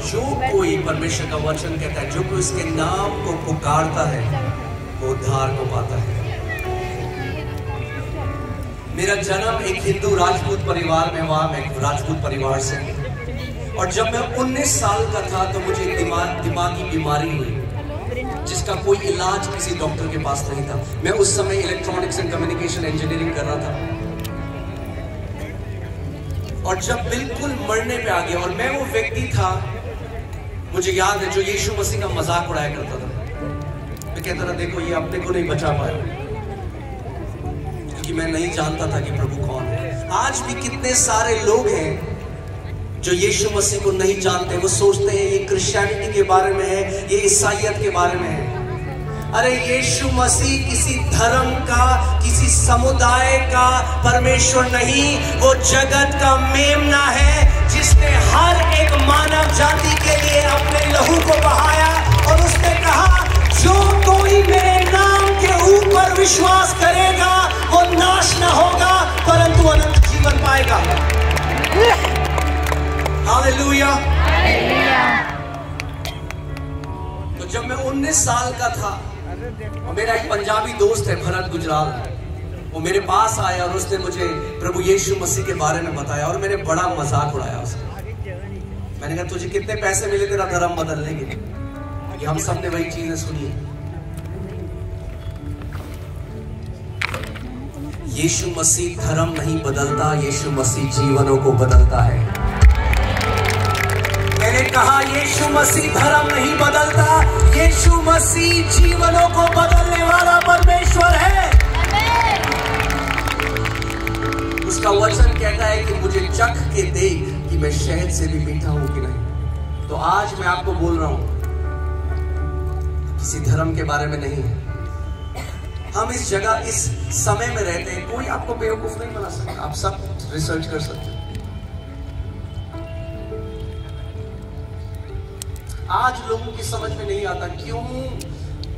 जो कोई, परमेश्वर का वचन कहता है, जो कोई उसके नाम को पुकारता है वो उद्धार को पाता है। मेरा जन्म एक हिंदू राजपूत परिवार में हुआ, मैं राजपूत परिवार से। और जब मैं 19 साल का था तो मुझे एक दिमागी बीमारी हुई जिसका कोई इलाज किसी डॉक्टर के पास नहीं था। मैं उस समय इलेक्ट्रॉनिक्स एंड कम्युनिकेशन इंजीनियरिंग कर रहा था। और जब बिल्कुल मरने पे आ गया, और मैं वो व्यक्ति था, मुझे याद है, जो यीशु मसीह का मजाक उड़ाया करता था। मैं कहता था, देखो ये अपने को नहीं बचा पाया, क्योंकि मैं नहीं जानता था कि प्रभु कौन है। आज भी कितने सारे लोग हैं जो यीशु मसीह को नहीं जानते। वो सोचते हैं ये क्रिश्चियनिटी के बारे में है, ये ईसाईयत के बारे में है। अरे यीशु मसीह किसी धर्म का, किसी समुदाय का परमेश्वर नहीं, वो जगत का मेमना है जिसने हर एक मानव जाति के लिए अपने लहू को बहाया। और उसने कहा, जो कोई मेरे नाम के ऊपर विश्वास करेगा वो नाश न होगा परंतु अनंत जीवन पाएगा। हालेलुया। तो जब मैं 19 साल का था, और मेरा एक पंजाबी दोस्त है भरत गुजराल, वो मेरे पास आया और उसने मुझे प्रभु यीशु मसीह के बारे में बताया और मैंने बड़ा मजाक उड़ाया उसका। मैंने कहा, तुझे कितने पैसे मिले तेरा धर्म बदलने के लिए? कि हम सब ने वही चीजें सुनी है। यीशु मसीह धर्म नहीं बदलता, यीशु मसीह जीवनों को बदलता है। मैंने कहा, यीशु मसीह धर्म नहीं बदलता, यीशु मसीह जीवनों को बदलने वाला परमेश्वर है। उसका वचन कहता है कि मुझे चख के देख कि मैं शहद से भी मीठा हूं कि नहीं। तो आज मैं आपको बोल रहा हूं, किसी धर्म के बारे में नहीं है। हम इस जगह, इस समय में रहते हैं, कोई आपको बेवकूफ नहीं बना सकता। आप सब रिसर्च कर सकते हैं। आज लोगों की समझ में नहीं आता क्यों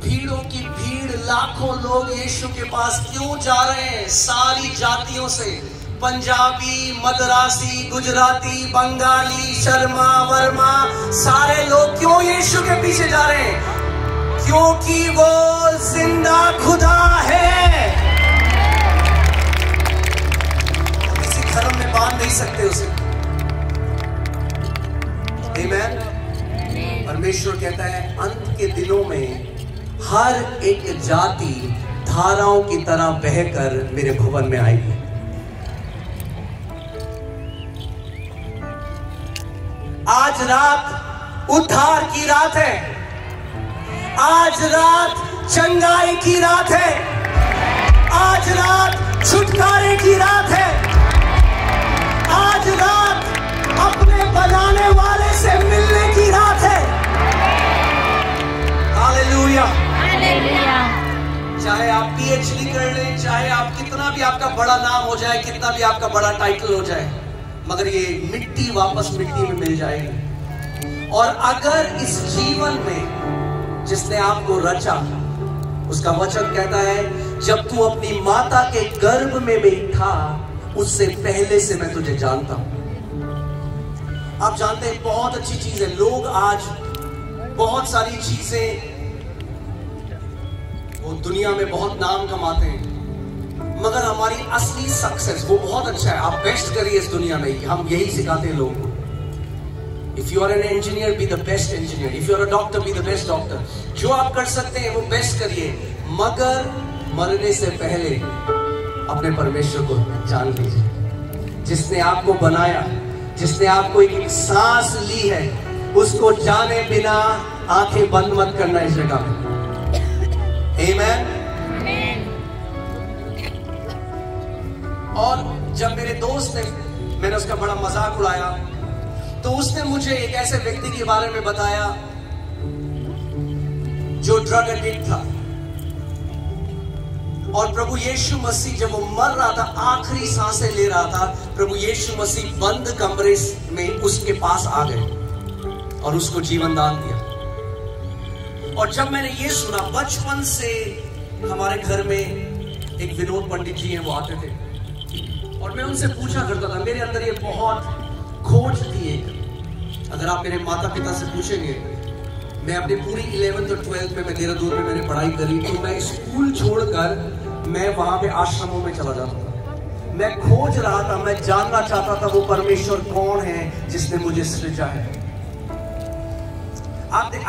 भीड़ों की भीड़, लाखों लोग यीशु के पास क्यों जा रहे हैं। सारी जातियों से, पंजाबी, मद्रासी, गुजराती, बंगाली, शर्मा, वर्मा, सारे लोग क्यों यीशु के पीछे जा रहे हैं? क्योंकि वो जिंदा खुदा है। किसी धर्म में बांध नहीं सकते उसे। आमीन। परमेश्वर कहता है, अंत के दिनों में हर एक जाति धाराओं की तरह बहकर मेरे भवन में आएगी। आज रात उद्धार की रात है, आज रात चंगाई की रात है, आज रात छुटकारे की रात है, आज रात अपने बनाने वाले से मिलने की रात है। हालेलुया। चाहे आप PhD कर लें, चाहे आप कितना भी आपका बड़ा नाम हो जाए, कितना भी आपका बड़ा टाइटल हो जाए, मगर ये मिट्टी वापस मिट्टी में मिल जाएगी। और अगर इस जीवन में जिसने आपको रचा, उसका वचन कहता है, जब तू अपनी माता के गर्भ में भी था, उससे पहले से मैं तुझे जानता हूं। आप जानते हैं, बहुत अच्छी चीज है, लोग आज बहुत सारी चीजें, वो दुनिया में बहुत नाम कमाते हैं, मगर हमारी असली सक्सेस वो बहुत अच्छा है। आप बेस्ट करिए इस दुनिया में, हम यही सिखाते हैं लोगों को। If you are an engineer, be the best engineer. If you are a doctor, be the best doctor. जो आप कर सकते हैं वो बेस्ट करिए, मगर मरने से पहले अपने परमेश्वर को जान लीजिए। जिसने आपको बनाया, जिसने आपको एक सांस ली है, उसको जाने बिना आंखें बंद मत करना इस जगह में। आमीन। और जब मेरे दोस्त ने, मैंने उसका बड़ा मजाक उड़ाया, तो उसने मुझे एक ऐसे व्यक्ति के बारे में बताया जो ड्रग एडिक्ट था। और प्रभु यीशु मसीह जब वो मर रहा था, आखिरी सांसें ले रहा था, प्रभु यीशु मसीह बंद कमरे में उसके पास आ गए और उसको जीवन दान दिया। और जब मैंने ये सुना, बचपन से हमारे घर में एक विनोद पंडित जी हैं, वो आते थे और मैं उनसे पूछा करता था। मेरे अंदर ये बहुत खोज थी एक अगर आप मेरे माता पिता से पूछेंगे, मैं अपनी पूरी 11th और 12th में मैं देहरादून में मैंने पढ़ाई करी, तो मैं स्कूल छोड़कर मैं वहां पे आश्रमों में चला जाता था। मैं खोज रहा था, मैं जानना चाहता था वो परमेश्वर कौन है जिसने मुझे सृजा है।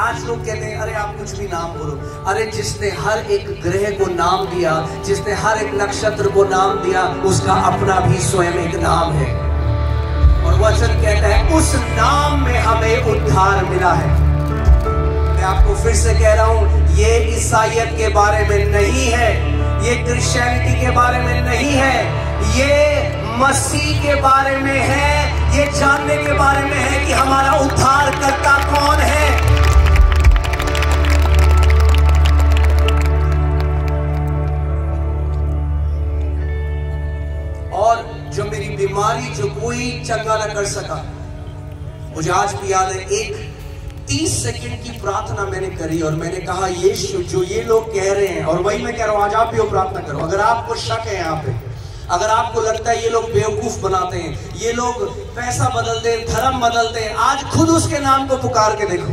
आज लोग कहते हैं अरे आप कुछ भी नाम बोलो। अरे जिसने हर एक ग्रह को नाम दिया, जिसने हर एक नक्षत्र को नाम दिया, उसका अपना भी स्वयं एक नाम है। और वचन कहता है उस नाम में हमें उद्धार मिला है। मैं आपको फिर से कह रहा हूं, ये ईसाईयत के बारे में नहीं है, ये क्रिश्चियनिटी के बारे में नहीं है, ये मसीह के बारे में है। ये जानने के बारे में है कि हमारा उद्धारकर्ता कौन है। और जो मेरी बीमारी जो कोई चंगा न कर सका, मुझे आज भी याद है, एक 30 सेकंड की प्रार्थना मैंने करी और मैंने कहा यीशु जो ये लोग कह रहे हैं, और वही मैं कह रहा हूं आज आप भी वो प्रार्थना करो। अगर आपको शक है यहाँ पे, अगर आपको लगता है ये लोग बेवकूफ बनाते हैं, ये लोग पैसा बदलते हैं, धर्म बदलते हैं, आज खुद उसके नाम को पुकार के देखो।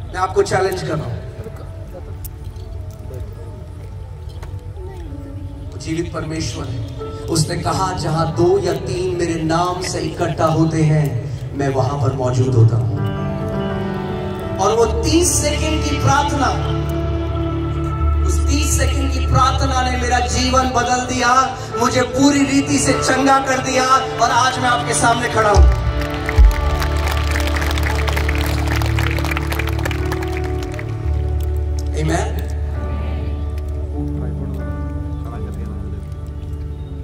मैं आपको चैलेंज कर रहा हूं, जीवित परमेश्वर है। उसने कहा जहां 2 या 3 मेरे नाम से इकट्ठा होते हैं, मैं वहां पर मौजूद होता हूं। और वो 30 सेकंड की प्रार्थना, उस 30 सेकंड की प्रार्थना ने मेरा जीवन बदल दिया, मुझे पूरी रीति से चंगा कर दिया, और आज मैं आपके सामने खड़ा हूं। आमीन।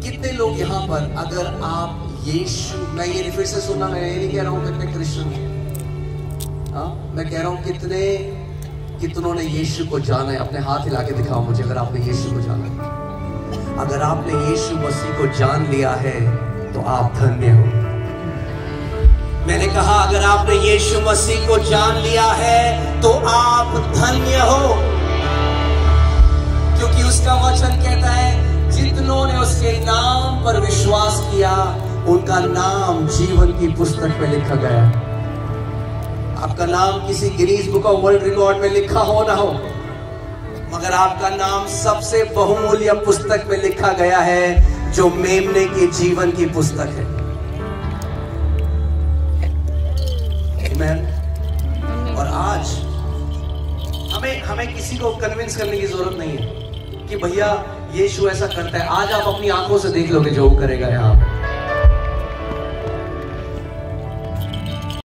कितने लोग यहां पर, अगर आप यीशु, मैं ये फिर से सुनना, मैं ये नहीं कह रहा हूं कितने क्रिश्चियन हैं, मैं कह रहा हूं कितनों ने यीशु को जाना है। अपने हाथ हिला के दिखाओ मुझे अगर आपने यीशु को जाना है। अगर आपने यीशु मसीह को जान लिया है तो आप धन्य हो। मैंने कहा अगर आपने यीशु मसीह को जान लिया है तो आप धन्य हो, क्योंकि उसका वचन कहता है जितनों ने उसके नाम पर विश्वास किया उनका नाम जीवन की पुस्तक में लिखा गया। आपका नाम किसी Guinness book of world record में लिखा हो ना हो, मगर आपका नाम सबसे बहुमूल्य पुस्तक में लिखा गया है, जो मेमने के जीवन की पुस्तक है। आमीन। और आज हमें किसी को कन्विंस करने की जरूरत नहीं है कि भैया यीशु ऐसा करता है। आज आप अपनी आंखों से देख लोगे जो वो करेगा यहाँ।